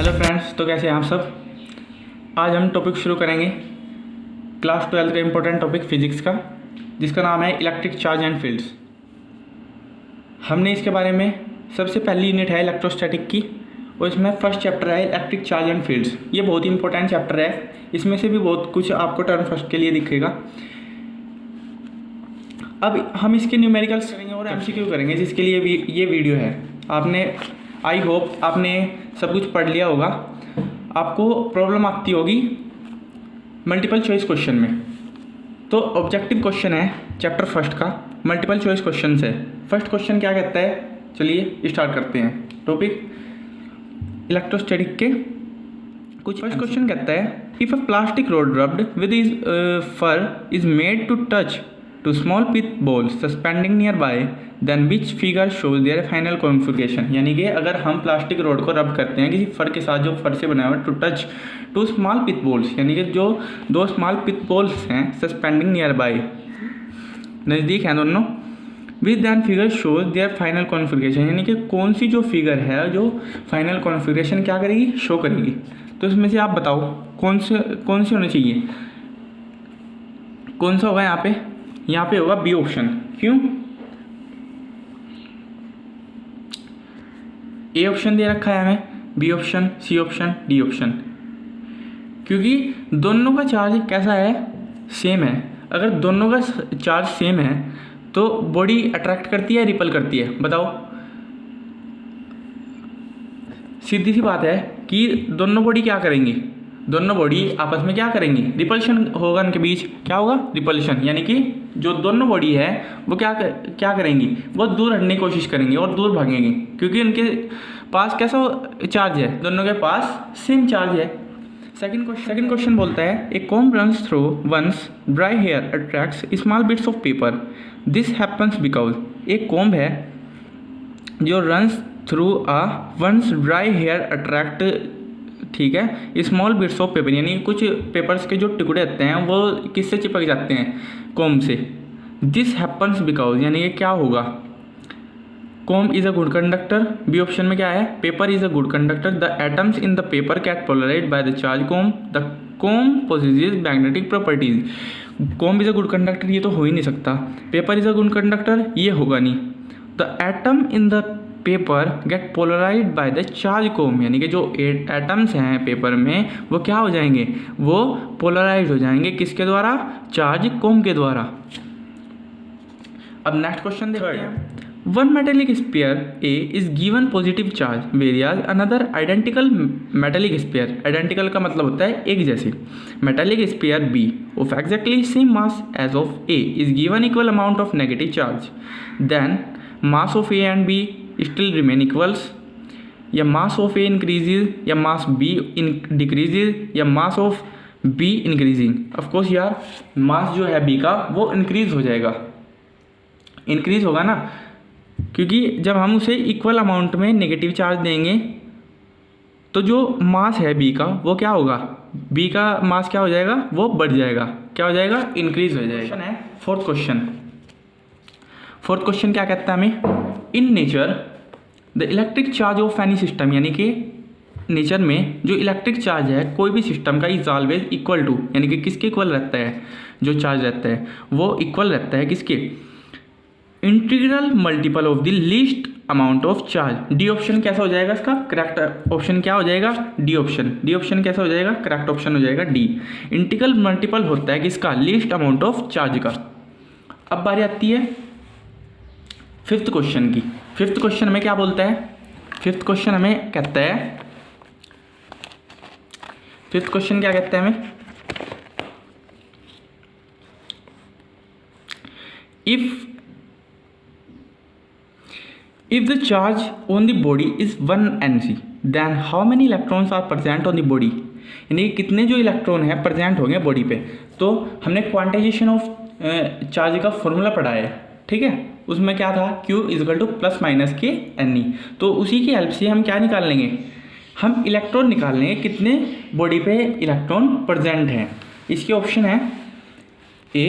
Hello friends, तो कैसे हैं आप सब। आज हम टॉपिक शुरू करेंगे क्लास 12 का इम्पोर्टेंट टॉपिक फिजिक्स का, जिसका नाम है इलेक्ट्रिक चार्ज एंड फील्ड्स। हमने इसके बारे में सबसे पहली यूनिट है इलेक्ट्रोस्टैटिक की, और इसमें फर्स्ट चैप्टर है इलेक्ट्रिक चार्ज एंड फील्ड्स। ये बहुत ही इंपॉर्टेंट चैप्टर है, इसमें से भी बहुत कुछ आपको टर्म फर्स्ट के लिए दिखेगा। अब हम इसके न्यूमेरिकल्स करेंगे और एमसीक्यू करेंगे, जिसके लिए भी ये वीडियो है। आपने आई होप आपने सब कुछ पढ़ लिया होगा। आपको प्रॉब्लम आती होगी मल्टीपल चॉइस क्वेश्चन में। तो ऑब्जेक्टिव क्वेश्चन है चैप्टर फर्स्ट का, मल्टीपल चॉइस क्वेश्चन है। फर्स्ट क्वेश्चन क्या कहता है, चलिए स्टार्ट करते हैं टॉपिक इलेक्ट्रोस्टैटिक के कुछ। फर्स्ट क्वेश्चन कहता है if a plastic rod rubbed with is fur is made to touch two small pitch balls suspending nearby then which figure shows their final configuration. यानी कि अगर हम प्लास्टिक रोड को रब करते हैं किसी फर के साथ जो फर से बना हुआ to touch two small pitch balls, यानी कि जो दो स्मॉल पिच बॉल्स हैं सस्पेंडिंग नियर बाय, नज़दीक हैं दोनों, which then figure shows their final configuration, यानी कि कौन सी जो फिगर है जो फाइनल कॉन्फ़िगरेशन क्या करेगी, शो करेगी। तो इसमें से आप बताओ कौन से होने चाहिए, कौन सा होगा यहाँ पे होगा बी ऑप्शन। क्यों? ए ऑप्शन दे रखा है हमें, B option, C option, D option, क्योंकि दोनों का चार्ज कैसा है, सेम है। अगर दोनों का चार्ज सेम है तो बॉडी अट्रैक्ट करती है, रिपल करती है, बताओ। सीधी सी बात है कि दोनों बॉडी क्या करेंगी, दोनों बॉडी आपस में क्या करेंगी, रिपल्शन होगा उनके बीच। क्या होगा, रिपल्शन, यानी कि जो दोनों बॉडी है वो क्या करेंगी, वो दूर हटने की कोशिश करेंगी और दूर भागेंगी, क्योंकि उनके पास कैसा चार्ज है, दोनों के पास सेम चार्ज है। सेकंड क्वेश्चन बोलता है a comb runs through one's dry hair attracts small bits of paper, this happens because. एक कॉम्ब है जो runs through one's dry hair attract, ठीक है, स्मॉल बिट्स ऑफ पेपर, यानी कुछ पेपर्स के जो टुकड़े होते हैं वो किससे चिपक जाते हैं, कॉम्ब से। दिस हैपन्स बिकॉज, यानी कि क्या होगा, comb is a good conductor. B option में क्या है, paper is a good conductor, the atoms in the paper get polarised by the charge comb, the comb possesses magnetic properties. Comb is a good conductor, ये तो हो ही नहीं सकता। Paper is a good conductor, ये होगा नहीं। The atom in the paper get polarised by the charge comb, यानी कि जो एटम्स हैं पेपर में वो क्या हो जाएंगे, वो पोलराइज हो जाएंगे, किसके द्वारा, चार्ज कॉम्ब के द्वारा। अब नेक्स्ट क्वेश्चन देखते हैं। One metallic sphere A is given positive charge whereas another identical metallic sphere. Identical का मतलब होता है एक जैसे। Metallic sphere B of exactly same mass as of A is given equal amount of negative charge, then mass of A and B still remain equals, या mass of A increases या mass B decreases या mass of B increasing। of course यार mass जो है B का वो increase हो जाएगा, increase होगा ना, क्योंकि जब हम उसे इक्वल अमाउंट में नेगेटिव चार्ज देंगे तो जो मास है B का वो क्या होगा, B का मास क्या हो जाएगा, वो बढ़ जाएगा, क्या हो जाएगा, इंक्रीज हो जाएगा। क्वेश्चन है फोर्थ क्वेश्चन क्या कहता है हमें, in nature the electric charge of any system, यानी कि नेचर में जो इलेक्ट्रिक चार्ज है कोई भी सिस्टम का इज ऑलवेज इक्वल टू, यानी कि किसके इक्वल रहता है, जो चार्ज रहता है वो इक्वल रहता है किसके, integral multiple of the least amount of charge. D option कैसा हो जाएगा इसका, करेक्ट ऑप्शन क्या हो जाएगा, डी ऑप्शन कैसा हो जाएगा, करेक्ट ऑप्शन हो जाएगा डी। इंटीग्रल मल्टीपल होता है किसका, लीस्ट अमाउंट ऑफ चार्ज का। अब बारी आती है फिफ्थ क्वेश्चन की। फिफ्थ क्वेश्चन में क्या बोलता है, फिफ्थ क्वेश्चन हमें कहता है, फिफ्थ क्वेश्चन क्या कहता है हमें, if the charge on the body is 1 Nc then how many electrons are present on the body, यानी कि कितने जो इलेक्ट्रॉन है प्रेजेंट होंगे बॉडी पे। तो हमने क्वांटाइजेशन ऑफ चार्ज का फॉर्मूला पढ़ा है, ठीक है, उसमें क्या था, Q is equal to plus minus के NE। तो उसी की हेल्प से हम क्या निकाल लेंगे, हम इलेक्ट्रॉन निकाल लेंगे, कितने बॉडी पे इलेक्ट्रॉन प्रेजेंट हैं। इसके ऑप्शन है A,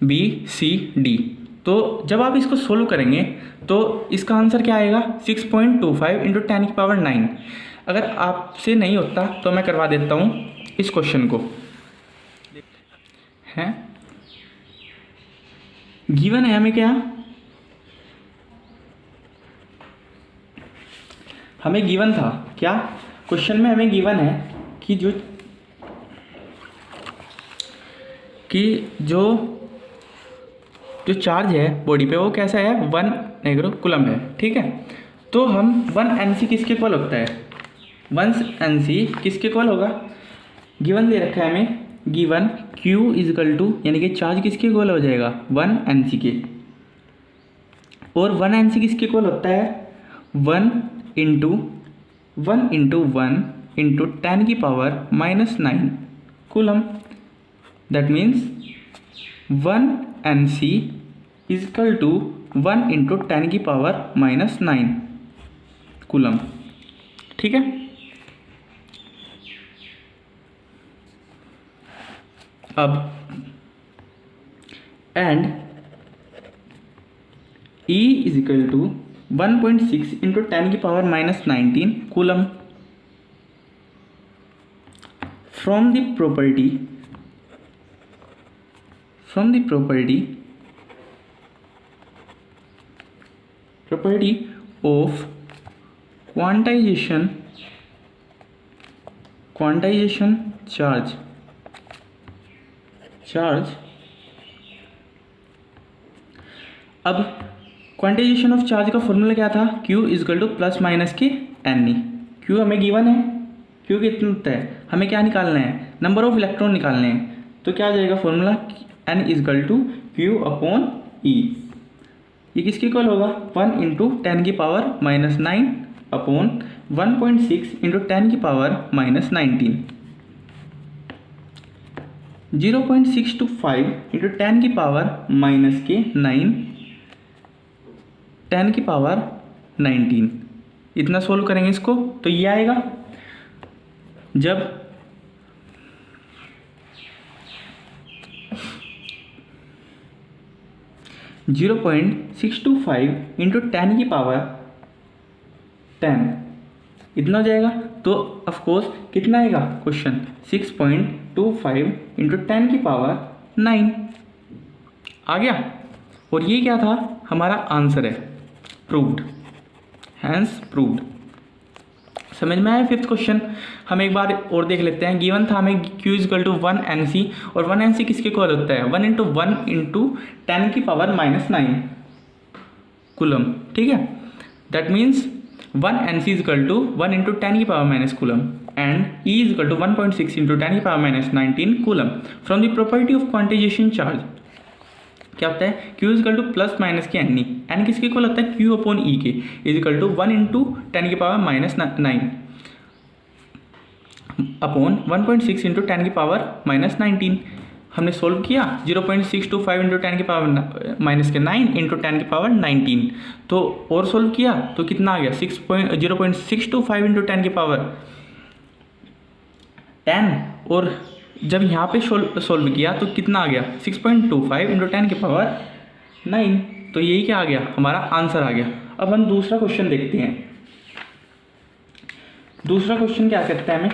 B, C, D। तो जब आप इसको सोल्व करेंगे तो इसका आंसर क्या आएगा, 6.25 × 10⁹। अगर आपसे नहीं होता तो मैं करवा देता हूँ इस क्वेश्चन को। है गिवन है हमें क्या, हमें गिवन था क्या क्वेश्चन में, हमें गिवन है कि जो चार्ज है बॉडी पे वो कैसा है, 1 नेग्रो कूलम है। ठीक है, तो हम 1 NC किसके इक्वल होता है, 1 NC किसके इक्वल होगा, गिवन दे रखा है हमें, गिवन Q इजकल टू, यानी कि चार्ज किसके इक्वल हो जाएगा 1 NC के, और 1 NC किसके इक्वल होता है 1 इंटू 1 इंटू 10 की power -9 coulomb. That means 1 NC is equal to 1 into 10 की पावर -9 कूलम। ठीक है, अब and E is equal to 1.6 into 10 की power -19 coulomb. From the property of quantisation charge अब क्वांटाइजेशन ऑफ चार्ज का फॉर्मूला क्या था, Q is equal to plus minus के NE। Q हमें गिवन है, Q कितना होता है, हमें क्या निकालना है, नंबर ऑफ इलेक्ट्रॉन निकालने हैं। तो क्या आ जाएगा formula, N is equal to Q upon E। ये किसके इक्वल होगा 1 इंटू 10 की पावर -9 अपॉन 1.6 इंटू 10 की पावर -19। 0.625 इंटू 10 की पावर -9 10 की पावर 19। इतना सोल्व करेंगे इसको तो ये आएगा, जब जीरो 0.625 इंटू 10 की पावर 10 इतना हो जाएगा। तो ऑफकोर्स कितना आएगा क्वेश्चन, 6.25 इंटू 10 की पावर 9 आ गया। और ये क्या था, हमारा आंसर है, प्रूव्ड, हैंस प्रूव्ड। समझ में आया। फिफ्थ क्वेश्चन हम एक बार और देख लेते हैं। गिवन था हमें Q इजकल टू 1 NC, और 1 NC किसके इक्वल होता है 1 इंटू 10 की पावर -9 कूलम। ठीक है, that means 1 NC is equal to 1 into 10 की power - coulomb and E is equal to 1.6 into 10 की power -19 coulomb. From the property of quantisation charge क्या होता है, Q is equal to plus minus के NE, N किसके इक्वल होता है Q अपॉन E के, इजकल टू 1 इंटू 10 की पावर -9 अपॉन 1.6 इंटू 10 की पावर -19। हमने सोल्व किया 0.625 इंटू 10 की पावर -9 इंटू 10 की पावर 19। तो और सोल्व किया तो कितना आ गया 0.625 इंटू 10 की पावर 10, और जब यहाँ पे सोल्व किया तो कितना आ गया 6.25 इंटू 10 की पावर 9। तो यही क्या आ गया, हमारा आंसर आ गया। अब हम दूसरा क्वेश्चन देखते हैं। दूसरा क्वेश्चन क्या कहता है हमें,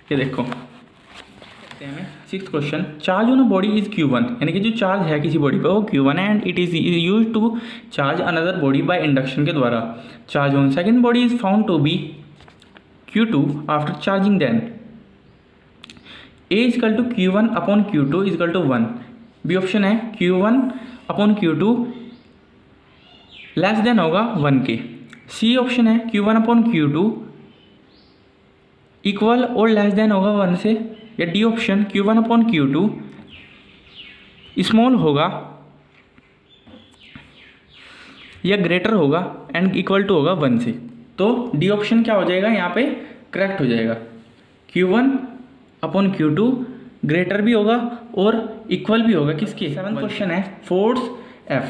ये देखो कहते हैं हमें sixth question, charge on a body is Q1, यानी कि जो चार्ज है किसी बॉडी पे वो Q1 है and it is use to charge another body by induction के द्वारा। Charge on second body is found to be Q2 after charging then. A equal to Q1 upon Q2 equal to 1। B option है Q1 upon Q2 less than होगा 1 के। C option है Q1 upon Q2 equal और less than होगा 1 से, या D option Q1 upon Q2 small होगा या ग्रेटर होगा एंड इक्वल टू होगा 1 से। तो डी ऑप्शन क्या हो जाएगा यहाँ पे करेक्ट हो जाएगा, Q1 अपॉन Q2 ग्रेटर भी होगा और इक्वल भी होगा किसके। सेवंथ क्वेश्चन है force F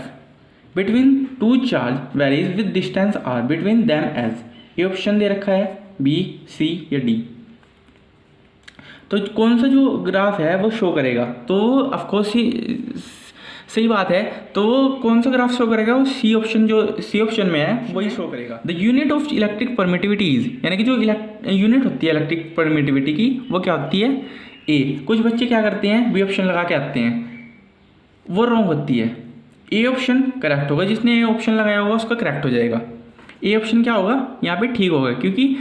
between two charge varies with distance R between them as. ये ऑप्शन दे रखा है B, C या D। तो कौन सा जो ग्राफ है वो शो करेगा, तो ऑफकोर्स ही सही बात है। तो वो कौन सा ग्राफ शो करेगा? वो सी ऑप्शन, जो सी ऑप्शन में है वही शो करेगा। The unit of electric permittivity is, यानी कि जो यूनिट होती है इलेक्ट्रिक परमिटिविटी की वो क्या होती है? ए। कुछ बच्चे क्या करते हैं, बी ऑप्शन लगा के आते हैं, वो रॉन्ग होती है। ए ऑप्शन करेक्ट होगा, जिसने ए ऑप्शन लगाया होगा उसका करेक्ट हो जाएगा। ए ऑप्शन क्या होगा यहाँ पे? ठीक होगा, क्योंकि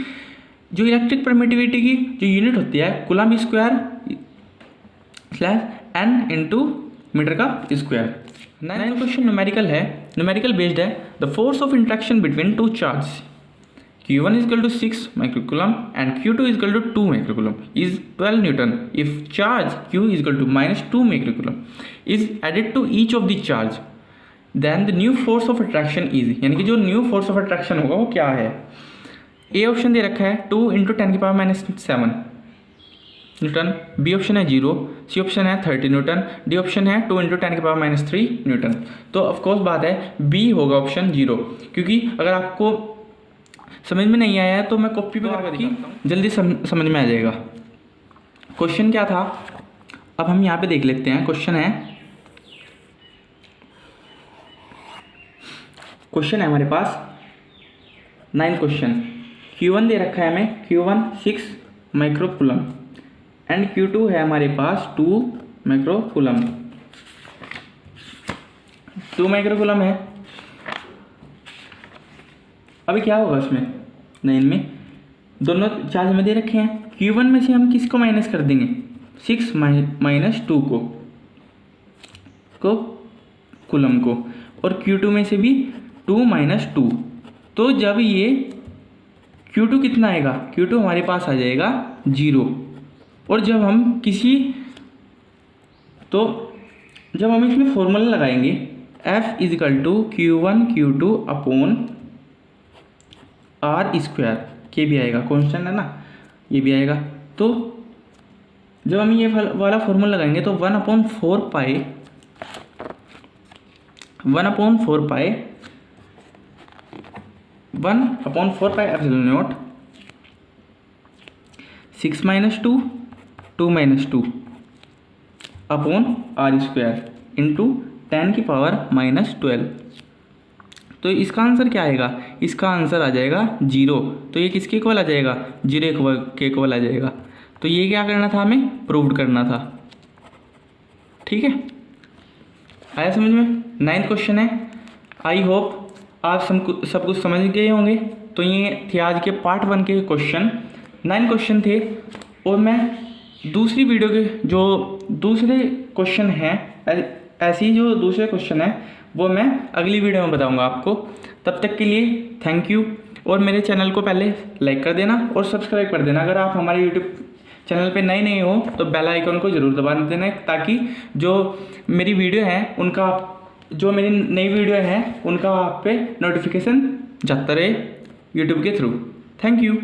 जो इलेक्ट्रिक परमिटिविटी की जो यूनिट होती है coulomb square slash N into metre का स्क्वायर। नाइन्थ क्वेश्चन न्यूमेरिकल है, न्यूमेरिकल बेस्ड है। The force of interaction between two charge Q1 is equal to 6 microcoulomb and Q2 is equal to 2 microcoulomb is 12 Newton if charge Q is equal to minus 2 microcoulomb is added to each of the charge, then the new force of attraction is, यानी कि जो new force of attraction होगा वो क्या है? A option दे रखा है 2 × 10⁻⁷ न्यूटन, बी ऑप्शन है 0, सी ऑप्शन है 30 न्यूटन, डी ऑप्शन है 2 × 10⁻³ न्यूटन। तो ऑफकोर्स बात है बी होगा ऑप्शन 0, क्योंकि अगर आपको समझ में नहीं आया है तो मैं कॉपी पे करके दिखाता हूँ, जल्दी समझ में आ जाएगा। क्वेश्चन क्या था अब हम यहाँ पे देख लेते हैं। क्वेश्चन है हमारे पास 9 क्वेश्चन। Q1 दे रखा है हमें, Q1 6 माइक्रोकूलम्ब एंड Q2 है हमारे पास 2 माइक्रोकूलम्ब। 2 माइक्रोकूलम्ब है। अभी क्या होगा उसमें? नहीं, इनमें दोनों चार्ज में दे रखे हैं। Q1 में से हम किसको माइनस कर देंगे? 6 माइनस 2 को कूलम्ब को, और Q2 में से भी 2 माइनस 2। तो जब ये Q2 कितना आएगा? Q2 हमारे पास आ जाएगा 0। और जब हम जब हम इसमें फॉर्मूला लगाएंगे F is equal to Q1 Q2 upon R square, के भी आएगा, कॉन्स्टेंट है ना, ये भी आएगा। तो जब हम ये वाला फॉर्मूला लगाएंगे तो 1/4 pi epsilon not 6 minus 2 2 minus 2 upon R square into 10⁻⁻12। तो इसका आंसर क्या आएगा? इसका आंसर आ जाएगा 0। तो ये किसके इक्वल आ जाएगा? 0 के इक्वल आ जाएगा। तो ये क्या करना था? हमें प्रूव करना था। ठीक है, आया समझ में? 9th क्वेश्चन है। आई होप आप सब कुछ समझ गए होंगे। तो ये थे आज के पार्ट 1 के क्वेश्चन। 9 क्वेश्चन थे, और मैं दूसरी वीडियो के जो दूसरे क्वेश्चन हैं, ऐसे ही जो दूसरे क्वेश्चन हैं वो मैं अगली वीडियो में बताऊंगा आपको। तब तक के लिए थैंक यू, और मेरे चैनल को पहले लाइक कर देना और सब्सक्राइब कर देना। अगर आप हमारे यूट्यूब चैनल पे नए हो तो बेल आइकन को ज़रूर दबा देना, ताकि जो मेरी वीडियो है उनका जो मेरी नई वीडियो है उनका आप पे नोटिफिकेशन जाता रहे यूट्यूब के थ्रू। Thank you.